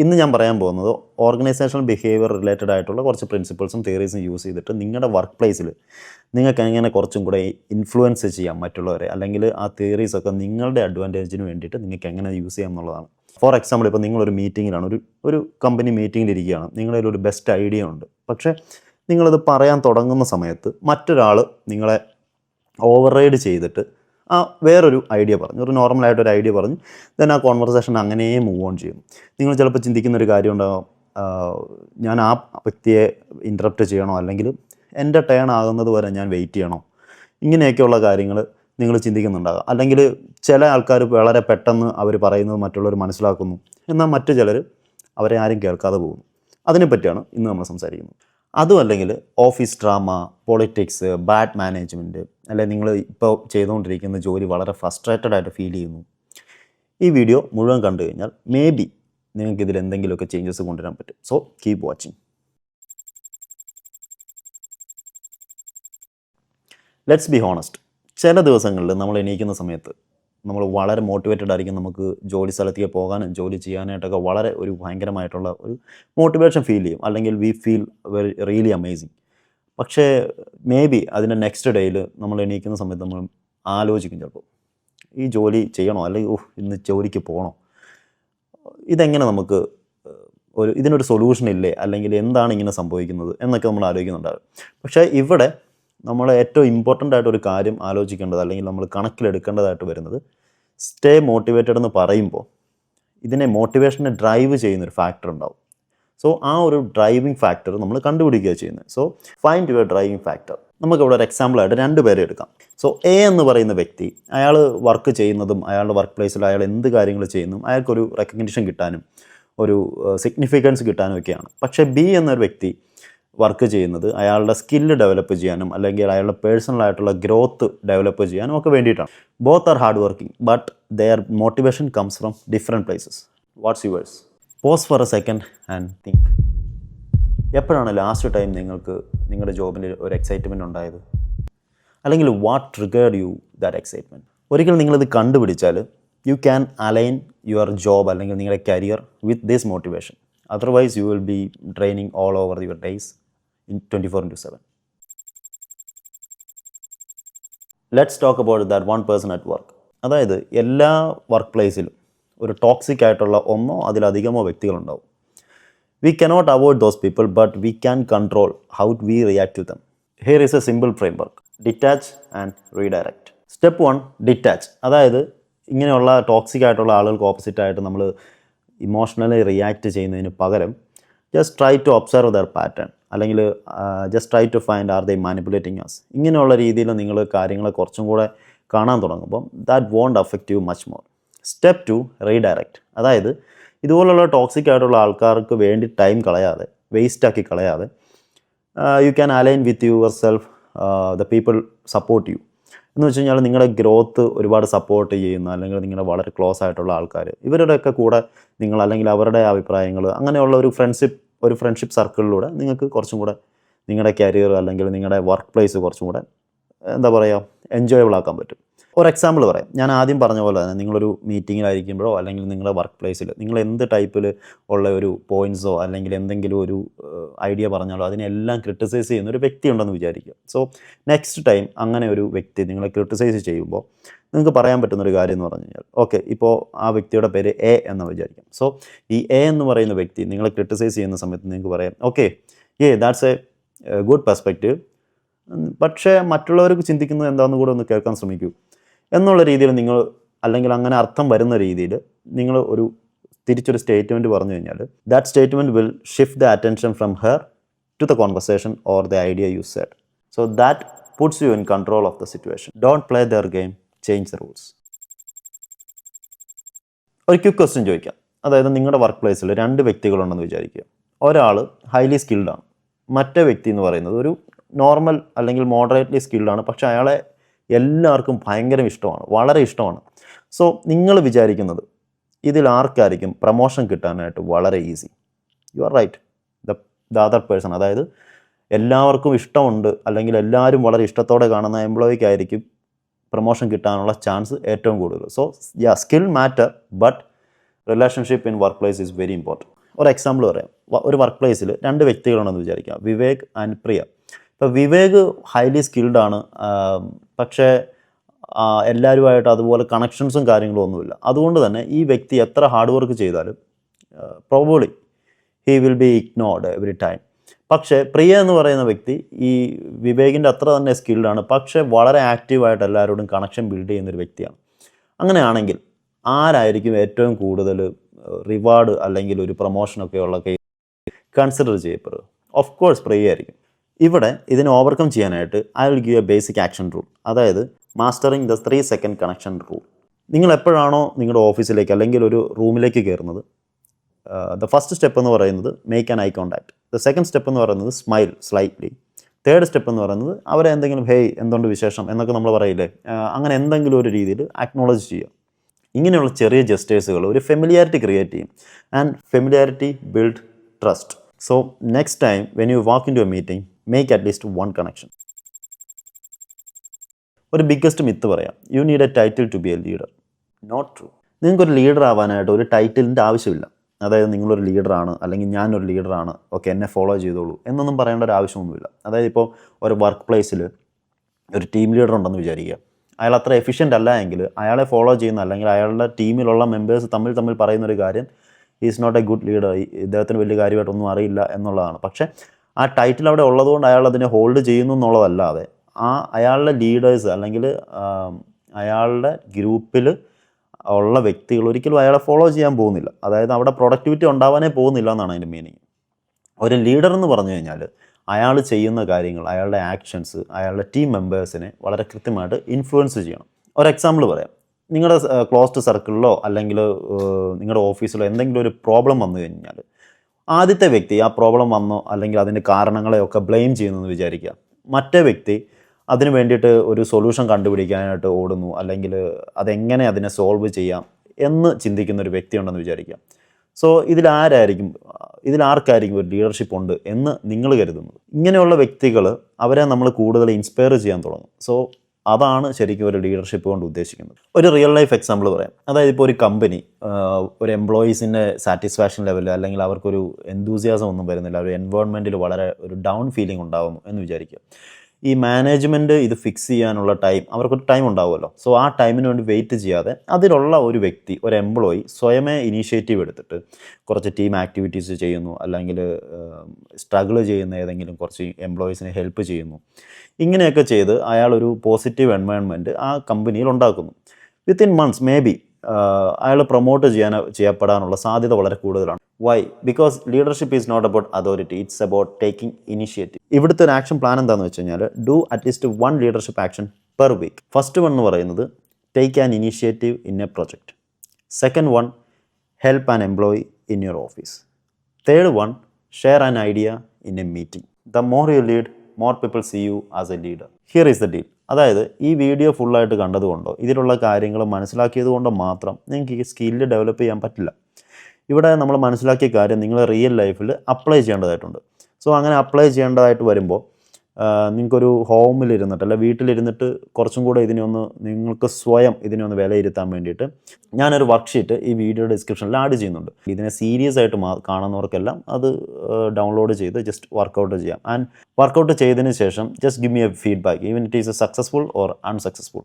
ഇന്ന് ഞാൻ പറയാൻ പോകുന്നത് ഓർഗനൈസേഷണൽ ബിഹേവിയർ റിലേറ്റഡ് ആയിട്ടുള്ള കുറച്ച് പ്രിൻസിപ്പിൾസും തിയറീസും യൂസ് ചെയ്തിട്ട് നിങ്ങളുടെ വർക്ക് പ്ലേസിൽ നിങ്ങൾക്ക് എങ്ങനെ കുറച്ചും കൂടെ ഇൻഫ്ലുവൻസ് ചെയ്യാം മറ്റുള്ളവരെ, അല്ലെങ്കിൽ ആ തിയറീസൊക്കെ നിങ്ങളുടെ അഡ്വാൻറ്റേജിന് വേണ്ടിയിട്ട് നിങ്ങൾക്ക് എങ്ങനെ യൂസ് ചെയ്യാം എന്നുള്ളതാണ്. ഫോർ എക്സാമ്പിൾ, ഇപ്പോൾ നിങ്ങളൊരു മീറ്റിങ്ങിലാണ്, ഒരു കമ്പനി മീറ്റിങ്ങിലിരിക്കുകയാണ്, നിങ്ങളുടെ ഒരു ബെസ്റ്റ് ഐഡിയ ഉണ്ട്. പക്ഷേ നിങ്ങളത് പറയാൻ തുടങ്ങുന്ന സമയത്ത് മറ്റൊരാൾ നിങ്ങളെ ഓവർ റൈഡ് ചെയ്തിട്ട് വേറൊരു ഐഡിയ പറഞ്ഞു, ഒരു നോർമലായിട്ടൊരു ഐഡിയ പറഞ്ഞു. ദെൻ ആ കോൺവെർസേഷൻ അങ്ങനെ മൂവ് ഓൺ ചെയ്യും. നിങ്ങൾ ചിലപ്പോൾ ചിന്തിക്കുന്നൊരു കാര്യം ഉണ്ടാകും, ഞാൻ ആ വ്യക്തിയെ ഇൻറ്ററപ്റ്റ് ചെയ്യണോ, അല്ലെങ്കിൽ എൻ്റെ ടേൺ ആകുന്നത് വരെ ഞാൻ വെയിറ്റ് ചെയ്യണോ, ഇങ്ങനെയൊക്കെയുള്ള കാര്യങ്ങൾ നിങ്ങൾ ചിന്തിക്കുന്നുണ്ടാകാം. അല്ലെങ്കിൽ ചില ആൾക്കാർ വളരെ പെട്ടെന്ന് അവർ പറയുന്നത് മറ്റുള്ളവർ മനസ്സിലാക്കുന്നു, എന്നാൽ മറ്റു ചിലർ അവരെ ആരും കേൾക്കാതെ പോകുന്നു. അതിനെപ്പറ്റിയാണ് ഇന്ന് നമ്മൾ സംസാരിക്കുന്നത്. അതും അല്ലെങ്കിൽ office drama, politics, bad management, അല്ലെങ്കിൽ നിങ്ങൾ ഇപ്പോൾ ചെയ്തുകൊണ്ടിരിക്കുന്ന ജോലി വളരെ ഫ്രസ്ട്രേറ്റഡ് ആയിട്ട് ഫീൽ ചെയ്യുന്നു. ഈ വീഡിയോ മുഴുവൻ കണ്ടു കഴിഞ്ഞാൽ മേ ബി നിങ്ങൾക്ക് ഇതിൽ എന്തെങ്കിലുമൊക്കെ ചേഞ്ചസ് കൊണ്ടുവരാൻ പറ്റും. So keep watching. Let's be honest, ചില ദിവസങ്ങളിൽ നമ്മൾ എണീക്കുന്ന സമയത്ത് നമ്മൾ വളരെ മോട്ടിവേറ്റഡ് ആയിരിക്കും. നമുക്ക് ജോലി സ്ഥലത്തേക്ക് പോകാനും ജോലി ചെയ്യാനായിട്ടൊക്കെ വളരെ ഒരു ഭയങ്കരമായിട്ടുള്ള ഒരു മോട്ടിവേഷൻ ഫീൽ ചെയ്യും, അല്ലെങ്കിൽ വി ഫീൽ റിയലി അമേസിങ്. പക്ഷേ മേ ബി അതിൻ്റെ നെക്സ്റ്റ് ഡേയിൽ നമ്മൾ എണീക്കുന്ന സമയത്ത് നമ്മൾ ആലോചിക്കും, ചിലപ്പോൾ ഈ ജോലി ചെയ്യണോ, അല്ലെങ്കിൽ ഇന്ന് ജോലിക്ക് പോകണോ, ഇതെങ്ങനെ നമുക്ക് ഇതിനൊരു സൊല്യൂഷൻ ഇല്ലേ, അല്ലെങ്കിൽ എന്താണ് ഇങ്ങനെ സംഭവിക്കുന്നത് എന്നൊക്കെ നമ്മൾ ആലോചിക്കുന്നുണ്ടാകും. പക്ഷേ ഇവിടെ നമ്മൾ ഏറ്റവും ഇമ്പോർട്ടൻ്റ് ആയിട്ടൊരു കാര്യം ആലോചിക്കേണ്ടത്, അല്ലെങ്കിൽ നമ്മൾ കണക്കിലെടുക്കേണ്ടതായിട്ട് വരുന്നത്, സ്റ്റേ മോട്ടിവേറ്റഡ് എന്ന് പറയുമ്പോൾ ഇതിനെ മോട്ടിവേഷനെ ഡ്രൈവ് ചെയ്യുന്നൊരു ഫാക്ടർ ഉണ്ടാവും. സോ ആ ഒരു ഡ്രൈവിംഗ് ഫാക്ടർ നമ്മൾ കണ്ടുപിടിക്കുക ചെയ്യുന്നത്. So find your driving factor. നമുക്കിവിടെ ഒരു എക്സാമ്പിളായിട്ട് 2 പേരെ എടുക്കാം. സോ എ എന്ന് പറയുന്ന വ്യക്തി, അയാൾ വർക്ക് ചെയ്യുന്നതും അയാളുടെ വർക്ക് പ്ലേസിൽ അയാൾ എന്ത് കാര്യങ്ങൾ ചെയ്യുന്നു അയാൾക്കൊരു റെക്കഗ്നിഷൻ കിട്ടാനും ഒരു സിഗ്നിഫിക്കൻസ് കിട്ടാനും ഒക്കെയാണ്. പക്ഷേ ബി എന്നൊരു വ്യക്തി വർക്ക് ചെയ്യുന്നത് അയാളുടെ സ്കില്ല് ഡെവലപ്പ് ചെയ്യാനും അല്ലെങ്കിൽ അയാളുടെ പേഴ്സണലായിട്ടുള്ള ഗ്രോത്ത് ഡെവലപ്പ് ചെയ്യാനും ഒക്കെ വേണ്ടിയിട്ടാണ്. Both are hard working, but their motivation comes from different places. What's yours? Pause for a second and think. എപ്പോഴാണ് ലാസ്റ്റ് ടൈം നിങ്ങൾക്ക് നിങ്ങളുടെ ജോബിൽ ഒരു എക്സൈറ്റ്മെൻറ്റ് ഉണ്ടായത്? അല്ലെങ്കിൽ what triggered you that excitement? ഒരിക്കൽ നിങ്ങളിത് കണ്ടുപിടിച്ചാൽ you can align your job അല്ലെങ്കിൽ നിങ്ങളുടെ career with this motivation. Otherwise you will be draining all over your days in 24/7. Let's talk about that one person at work. അതായത് എല്ലാ work പ്ലേസിലും ഒരു toxic ആയിട്ടുള്ള ഒന്നോ അതിലധികമോ വ്യക്തികളുണ്ടാവും. We cannot avoid those people, but we can control how we react to them. Here is a simple framework: detach and redirect. Step 1, detach. അതായത് ഇങ്ങനെയുള്ള toxic ആയിട്ടുള്ള ആളുകൾക്ക് ഓപ്പോസിറ്റായിട്ട് നമ്മൾ ഇമോഷണലി റിയാക്ട് ചെയ്യുന്നതിന് പകരം just try to observe their pattern, അല്ലെങ്കിൽ just try to find are they manipulating us. ഇങ്ങനെയുള്ള രീതിയിൽ നിങ്ങൾ കാര്യങ്ങളെ കുറച്ചും കൂടെ കാണാൻ തുടങ്ങുമ്പം that won't affect you much more. Step 2, redirect. അതായത് ഇതുപോലുള്ള ടോക്സിക് ആയിട്ടുള്ള ആൾക്കാർക്ക് വേണ്ടി ടൈം കളയാതെ, വേസ്റ്റാക്കി കളയാതെ, you can align with your self the people support you. എന്ന് വെച്ച് കഴിഞ്ഞാൽ നിങ്ങളുടെ ഗ്രോത്ത് ഒരുപാട് സപ്പോർട്ട് ചെയ്യുന്ന, അല്ലെങ്കിൽ നിങ്ങളുടെ വളരെ ക്ലോസ് ആയിട്ടുള്ള ആൾക്കാർ, ഇവരുടെയൊക്കെ കൂടെ നിങ്ങൾ, അല്ലെങ്കിൽ അവരുടെ അഭിപ്രായങ്ങൾ, അങ്ങനെയുള്ള ഒരു ഫ്രണ്ട്ഷിപ്പ് സർക്കിളിലൂടെ നിങ്ങൾക്ക് കുറച്ചും കൂടെ നിങ്ങളുടെ കരിയർ അല്ലെങ്കിൽ നിങ്ങളുടെ വർക്ക് പ്ലേസ് കുറച്ചും കൂടെ എന്താ പറയുക, എൻജോയബിൾ ആക്കാൻ പറ്റും. ഒരു എക്സാമ്പിൾ പറയാം. ഞാൻ ആദ്യം പറഞ്ഞ പോലെ തന്നെ നിങ്ങളൊരു മീറ്റിങ്ങിലായിരിക്കുമ്പോഴോ അല്ലെങ്കിൽ നിങ്ങളുടെ വർക്ക് പ്ലേസിൽ നിങ്ങൾ എന്ത് ടൈപ്പിൽ ഉള്ള ഒരു പോയിൻറ്റ്സോ അല്ലെങ്കിൽ എന്തെങ്കിലും ഒരു ഐഡിയ പറഞ്ഞാലോ അതിനെല്ലാം ക്രിട്ടിസൈസ് ചെയ്യുന്ന ഒരു വ്യക്തി ഉണ്ടെന്ന് വിചാരിക്കുക. സോ നെക്സ്റ്റ് ടൈം അങ്ങനെ ഒരു വ്യക്തി നിങ്ങളെ ക്രിട്ടിസൈസ് ചെയ്യുമ്പോൾ നിങ്ങൾക്ക് പറയാൻ പറ്റുന്നൊരു കാര്യം എന്ന് പറഞ്ഞു കഴിഞ്ഞാൽ, ഓക്കെ, ഇപ്പോൾ ആ വ്യക്തിയുടെ പേര് എ എന്ന് വിചാരിക്കാം. സോ ഈ എ എന്ന് പറയുന്ന വ്യക്തി നിങ്ങളെ ക്രിട്ടിസൈസ് ചെയ്യുന്ന സമയത്ത് നിങ്ങൾക്ക് പറയാം, okay, that's A good perspective, പക്ഷേ മറ്റുള്ളവർക്ക് ചിന്തിക്കുന്നത് എന്താണെന്ന് കൂടെ ഒന്ന് കേൾക്കാൻ ശ്രമിക്കൂ എന്നുള്ള രീതിയിൽ നിങ്ങൾ, അല്ലെങ്കിൽ അങ്ങനെ അർത്ഥം വരുന്ന രീതിയിൽ നിങ്ങൾ തിരിച്ചൊരു സ്റ്റേറ്റ്മെൻറ്റ് പറഞ്ഞു കഴിഞ്ഞാൽ that statement will shift the attention from her to the conversation or the idea you said. So that puts you in control of the situation. Don't play their game, change the rules. ഒരു quick question ചോദിക്കാം. അതായത് നിങ്ങളുടെ work പ്ലേസിൽ 2 വ്യക്തികളുണ്ടെന്ന് വിചാരിക്കുക. ഒരാൾ highly സ്കിൽഡാണ്, മറ്റേ വ്യക്തി എന്ന് പറയുന്നത് ഒരു നോർമൽ അല്ലെങ്കിൽ മോഡറേറ്റ്ലി സ്കിൽഡാണ്, പക്ഷേ അയാളെ എല്ലാവർക്കും ഭയങ്കര ഇഷ്ടമാണ്, വളരെ ഇഷ്ടമാണ്. സോ നിങ്ങൾ വിചാരിക്കുന്നത് ഇതിൽ ആർക്കായിരിക്കും പ്രമോഷൻ കിട്ടാനായിട്ട് വളരെ easy? You are right, the other person. അതായത് എല്ലാവർക്കും ഇഷ്ടമുണ്ട്, അല്ലെങ്കിൽ എല്ലാവരും വളരെ ഇഷ്ടത്തോടെ കാണുന്ന എംപ്ലോയിക്കായിരിക്കും പ്രൊമോഷൻ കിട്ടാനുള്ള ചാൻസ് ഏറ്റവും കൂടുതൽ. So skill matter, but relationship in work place is very important. ഒരു എക്സാമ്പിൾ പറയാം. ഒരു വർക്ക് പ്ലേസിൽ 2 വ്യക്തികളുണ്ടെന്ന് വിചാരിക്കുക, വിവേക് ആൻഡ് പ്രിയ. ഇപ്പോൾ വിവേക് ഹൈലി സ്കിൽഡ് ആണ്, പക്ഷേ എല്ലാവരുമായിട്ട് അതുപോലെ കണക്ഷൻസും കാര്യങ്ങളും ഒന്നുമില്ല. അതുകൊണ്ട് തന്നെ ഈ വ്യക്തി എത്ര ഹാർഡ് വർക്ക് ചെയ്താലും probably he will be ignored every time. പക്ഷേ പ്രിയ എന്ന് പറയുന്ന വ്യക്തി ഈ വിവേകിൻ്റെ അത്ര തന്നെ സ്കിൽഡാണ്, പക്ഷേ വളരെ ആക്റ്റീവായിട്ട് എല്ലാവരോടും കണക്ഷൻ ബിൽഡ് ചെയ്യുന്നൊരു വ്യക്തിയാണ്. അങ്ങനെയാണെങ്കിൽ ആരായിരിക്കും ഏറ്റവും കൂടുതൽ റിവാർഡ് അല്ലെങ്കിൽ ഒരു പ്രൊമോഷനൊക്കെ ഉള്ള കേസ് കൺസിഡർ ചെയ്യപ്പെടുക? ഓഫ് കോഴ്സ് പ്രിയ ആയിരിക്കും. ഇവിടെ ഇതിനെ ഓവർകം ചെയ്യാനായിട്ട് I will give a basic action rule, അതായത് mastering the 3 second connection rule. നിങ്ങൾ എപ്പോഴാണോ നിങ്ങളുടെ ഓഫീസിലേക്ക് അല്ലെങ്കിൽ ഒരു റൂമിലേക്ക് കയറുന്നത്, ദ ഫസ്റ്റ് സ്റ്റെപ്പ് എന്ന് പറയുന്നത് make an eye contact. The second step എന്ന് പറയുന്നത് സ്മൈൽ സ്ലൈറ്റ്ലി. തേർഡ് സ്റ്റെപ്പ് എന്ന് പറയുന്നത് അവരെ എന്തെങ്കിലും ഹേയ് എന്തുകൊണ്ട് വിശേഷം എന്നൊക്കെ നമ്മൾ പറയില്ലേ, അങ്ങനെ എന്തെങ്കിലും ഒരു രീതിയിൽ അക്നോളജ് ചെയ്യുക. ഇങ്ങനെയുള്ള ചെറിയ ജസ്റ്റേഴ്സുകൾ ഒരു ഫെമിലിയാരിറ്റി ക്രിയേറ്റ് ചെയ്യും. And familiarity build trust. So next time when you walk in to a meeting, make at least 1 connection. ഒരു ബിഗ്ഗസ്റ്റ് മിത്ത് പറയാം, you need a title to be a leader. Not true. നിങ്ങൾക്കൊരു leader ആവാനായിട്ട് ഒരു ടൈറ്റിലിൻ്റെ ആവശ്യമില്ല. അതായത് നിങ്ങളൊരു ലീഡറാണ് അല്ലെങ്കിൽ ഞാനൊരു ലീഡറാണ്, ഓക്കെ എന്നെ ഫോളോ ചെയ്തോളൂ എന്നൊന്നും പറയേണ്ട ഒരു ആവശ്യമൊന്നുമില്ല. അതായത് ഇപ്പോൾ ഒരു വർക്ക് പ്ലേസിൽ ഒരു ടീം ലീഡർ ഉണ്ടെന്ന് വിചാരിക്കുക. അയാൾ അത്ര എഫിഷ്യൻ്റ് അല്ല എങ്കിൽ അയാളെ ഫോളോ ചെയ്യുന്ന അല്ലെങ്കിൽ അയാളുടെ ടീമിലുള്ള മെമ്പേഴ്സ് തമ്മിൽ പറയുന്നൊരു കാര്യം, is not a good leader, ഇദ്ദേഹത്തിന് വലിയ കാര്യമായിട്ടൊന്നും അറിയില്ല എന്നുള്ളതാണ്. പക്ഷേ ആ ടൈറ്റിൽ അവിടെ ഉള്ളതുകൊണ്ട് അയാൾ അതിനെ ഹോൾഡ് ചെയ്യുന്നു എന്നുള്ളതല്ലാതെ അയാളുടെ ലീഡേഴ്സ് അല്ലെങ്കിൽ അയാളുടെ ഗ്രൂപ്പിൽ ഉള്ള വ്യക്തികൾ ഒരിക്കലും അയാളെ ഫോളോ ചെയ്യാൻ പോകുന്നില്ല. അതായത് അവിടെ പ്രൊഡക്ടിവിറ്റി ഉണ്ടാവാനേ പോകുന്നില്ല എന്നാണ് അതിൻ്റെ മീനിങ്. ഒരു ലീഡർ എന്ന് പറഞ്ഞു കഴിഞ്ഞാൽ അയാൾ ചെയ്യുന്ന കാര്യങ്ങൾ, അയാളുടെ ആക്ഷൻസ് അയാളുടെ ടീം മെമ്പേഴ്സിനെ വളരെ കൃത്യമായിട്ട് ഇൻഫ്ലുവൻസ് ചെയ്യണം. ഒരു എക്സാമ്പിൾ പറയാം. നിങ്ങളുടെ ക്ലോസ്ഡ് സർക്കിളിലോ അല്ലെങ്കിൽ നിങ്ങളുടെ ഓഫീസിലോ എന്തെങ്കിലും ഒരു പ്രോബ്ലം വന്നു കഴിഞ്ഞാൽ ആദ്യത്തെ വ്യക്തി ആ പ്രോബ്ലം വന്നോ അല്ലെങ്കിൽ അതിൻ്റെ കാരണങ്ങളെയൊക്കെ ബ്ലെയിം ചെയ്യുന്നെന്ന് വിചാരിക്കുക. മറ്റേ വ്യക്തി അതിന് വേണ്ടിയിട്ട് ഒരു സൊല്യൂഷൻ കണ്ടുപിടിക്കാനായിട്ട് ഓടുന്നു, അല്ലെങ്കിൽ അതെങ്ങനെ അതിനെ സോൾവ് ചെയ്യാം എന്ന് ചിന്തിക്കുന്ന ഒരു വ്യക്തിയുണ്ടെന്ന് വിചാരിക്കാം. സോ ഇതിലാർക്കായിരിക്കും ഒരു ലീഡർഷിപ്പ് ഉണ്ട് എന്ന് നിങ്ങൾ കരുതുന്നത്? ഇങ്ങനെയുള്ള വ്യക്തികൾ, അവരെ നമ്മൾ കൂടുതൽ ഇൻസ്പയർ ചെയ്യാൻ തുടങ്ങും. സോ അതാണ് ശരിക്കും ഒരു ലീഡർഷിപ്പ് കൊണ്ട് ഉദ്ദേശിക്കുന്നത്. ഒരു റിയൽ ലൈഫ് എക്സാമ്പിൾ പറയാം. അതായത് ഇപ്പോൾ ഒരു കമ്പനി ഒരു എംപ്ലോയീസിൻ്റെ സാറ്റിസ്ഫാക്ഷൻ ലെവൽ അല്ലെങ്കിൽ അവർക്കൊരു എന്തൂസിയാസം ഒന്നും വരുന്നില്ല, ഒരു എൻവയോൺമെൻറ്റിൽ വളരെ ഒരു ഡൗൺ ഫീലിംഗ് ഉണ്ടാകുന്നു എന്ന് വിചാരിക്കുക. ഈ മാനേജ്മെൻറ്റ് ഇത് ഫിക്സ് ചെയ്യാനുള്ള ടൈം, അവർക്കൊരു ടൈം ഉണ്ടാവുമല്ലോ. സോ ആ ടൈമിന് വേണ്ടി വെയിറ്റ് ചെയ്യാതെ അതിലുള്ള ഒരു വ്യക്തി, ഒരു എംപ്ലോയി സ്വയമേ ഇനീഷ്യേറ്റീവ് എടുത്തിട്ട് കുറച്ച് ടീം ആക്ടിവിറ്റീസ് ചെയ്യുന്നു, അല്ലെങ്കിൽ സ്ട്രഗിൾ ചെയ്യുന്ന ഏതെങ്കിലും കുറച്ച് എംപ്ലോയീസിനെ ഹെൽപ്പ് ചെയ്യുന്നു. ഇങ്ങനെയൊക്കെ ചെയ്ത് അയാളൊരു പോസിറ്റീവ് എൻവയോൺമെൻറ്റ് ആ കമ്പനിയിൽ ഉണ്ടാക്കുന്നു. വിത്തിൻ മന്ത്സ് മേ ബി അയാൾ പ്രൊമോട്ട് ചെയ്യപ്പെടാനുള്ള സാധ്യത വളരെ കൂടുതലാണ്. Why? Because leadership is not about authority, it's about taking initiative. ഇവിടുത്തെ ഒരു ആക്ഷൻ പ്ലാൻ എന്താണെന്ന് വെച്ച് കഴിഞ്ഞാൽ, do at least 1 leadership action per week. First one എന്ന് പറയുന്നത് take an initiative in a project. Second one, help an employee in your office. Third one, share an idea in a meeting. The more you lead, more people see you as a leader. Here is the deal. അതായത് ഈ video ഫുള്ളായിട്ട് കണ്ടതുകൊണ്ടോ ഇതിലുള്ള കാര്യങ്ങൾ മനസ്സിലാക്കിയത് കൊണ്ടോ മാത്രം നിങ്ങൾക്ക് ഈ സ്കില്ല് ഡെവലപ്പ് ചെയ്യാൻ പറ്റില്ല. ഇവിടെ നമ്മൾ മനസ്സിലാക്കിയ കാര്യം നിങ്ങൾ റിയൽ ലൈഫിൽ അപ്ലൈ ചെയ്യേണ്ടതായിട്ടുണ്ട്. സോ അങ്ങനെ അപ്ലൈ ചെയ്യേണ്ടതായിട്ട് വരുമ്പോൾ നിങ്ങൾക്കൊരു ഹോമിലിരുന്നിട്ട് അല്ല വീട്ടിലിരുന്നിട്ട് കുറച്ചും കൂടെ നിങ്ങൾക്ക് സ്വയം ഇതിനെ ഒന്ന് വിലയിരുത്താൻ വേണ്ടിയിട്ട് ഞാനൊരു വർക്ക്ഷീറ്റ് ഈ വീഡിയോ ഡിസ്ക്രിപ്ഷനിൽ ആഡ് ചെയ്യുന്നുണ്ട്. ഇതിനെ സീരിയസ് ആയിട്ട് കാണുന്നവർക്കെല്ലാം അത് ഡൗൺലോഡ് ചെയ്ത് ജസ്റ്റ് വർക്കൗട്ട് ചെയ്യാം. ആൻഡ് വർക്കൗട്ട് ചെയ്തതിന് ശേഷം just give me a feedback, even it is A successful or unsuccessful.